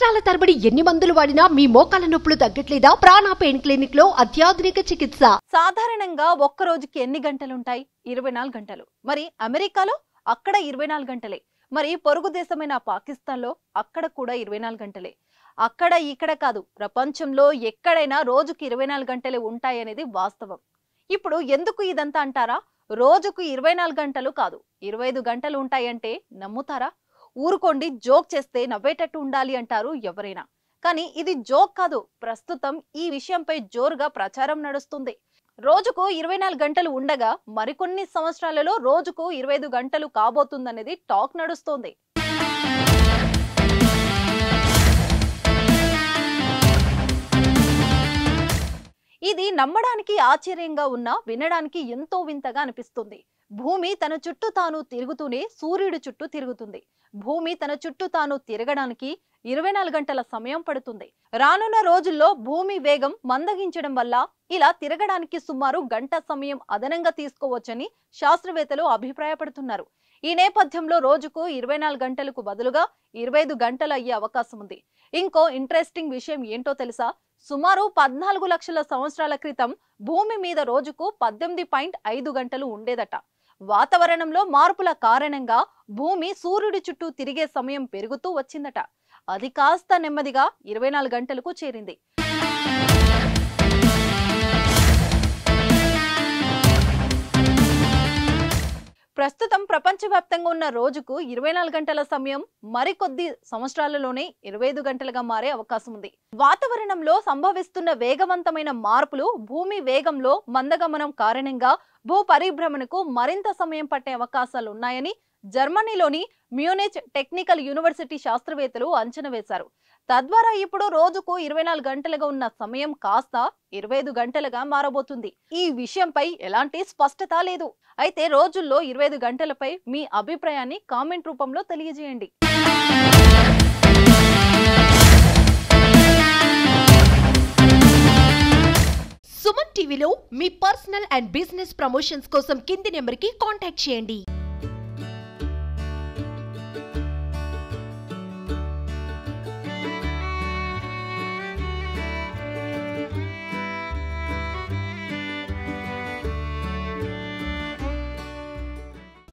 సంవత్సరాల తరబడి ఎన్ని మందులు వాడినా మీ మోకాల నొప్పులు తగ్గట్లేదా? ప్రాణ పెయిన్ క్లినిక్ లో అత్యాధునిక చికిత్స. సాధారణంగా ఒక్క రోజుకి ఎన్ని గంటలుంటాయి? 24 గంటలు. మరి అమెరికాలో అక్కడ 24 గంటలే. మరి పొరుగు దేశమైన పాకిస్తాన్లో అక్కడ కూడా 24 గంటలే. అక్కడ ఇక్కడ కాదు, ప్రపంచంలో ఎక్కడైనా రోజుకి 24 గంటలే ఉంటాయనేది వాస్తవం. ఇప్పుడు ఎందుకు ఇదంతా అంటారా? రోజుకు 24 గంటలు కాదు, 25 గంటలు ఉంటాయంటే నమ్ముతారా? ఊరుకోండి, జోక్ చేస్తే నవ్వేటట్టు ఉండాలి అంటారు ఎవరైనా. కానీ ఇది జోక్ కాదు. ప్రస్తుతం ఈ విషయంపై జోరుగా ప్రచారం నడుస్తుంది. రోజుకు 24 గంటలు ఉండగా మరికొన్ని సంవత్సరాలలో రోజుకు 25 గంటలు కాబోతుందనేది టాక్ నడుస్తోంది. ఇది నమ్మడానికి ఆశ్చర్యంగా ఉన్నా వినడానికి ఎంతో వింతగా అనిపిస్తుంది. భూమి తన చుట్టూ తాను తిరుగుతూనే సూర్యుడి చుట్టూ తిరుగుతుంది. భూమి తన చుట్టూ తాను తిరగడానికి 24 గంటల సమయం పడుతుంది. రానున్న రోజుల్లో భూమి వేగం మందగించడం వల్ల ఇలా తిరగడానికి సుమారు గంట సమయం అదనంగా తీసుకోవచ్చని శాస్త్రవేత్తలు అభిప్రాయపడుతున్నారు. ఈ నేపథ్యంలో రోజుకు 24 గంటలకు బదులుగా 25 గంటలు అయ్యే అవకాశం ఉంది. ఇంకో ఇంట్రెస్టింగ్ విషయం ఏంటో తెలుసా? సుమారు 14 లక్షల సంవత్సరాల క్రితం భూమి మీద రోజుకు 18.5 గంటలు ఉండేదట. వాతావరణంలో మార్పుల కారణంగా భూమి సూర్యుడి చుట్టూ తిరిగే సమయం పెరుగుతూ వచ్చిందట. అది కాస్త నెమ్మదిగా 24 గంటలకు చేరింది. ప్రస్తుతం ప్రపంచవ్యాప్తంగా ఉన్న రోజుకు 24 గంటల సమయం మరికొద్ది సంవత్సరాలలోనే 25 గంటలుగా మారే అవకాశం ఉంది. వాతావరణంలో సంభవిస్తున్న వేగవంతమైన మార్పులు భూమి వేగంలో మందగమనం కారణంగా భూ పరిభ్రమణకు మరింత సమయం పట్టే అవకాశాలు ఉన్నాయని జర్మనీలోని మ్యూనిచ్ టెక్నికల్ యూనివర్సిటీ శాస్త్రవేత్తలు అంచనా వేశారు. తద్వారా ఇప్పుడు రోజుకు 24 గంటలుగా ఉన్న సమయం కాస్త 25 గంటలుగా మారబోతుంది. ఈ విషయంపై ఎలాంటి స్పష్టత లేదు. అయితే రోజుల్లో 25 గంటలపై మీ అభిప్రాయాన్ని కామెంట్ రూపంలో తెలియజేయండి. సుమన్ టీవీలో మీ పర్సనల్ అండ్ బిజినెస్ ప్రమోషన్స్ కోసం కింది నెంబర్కి కాంటాక్ట్ చేయండి.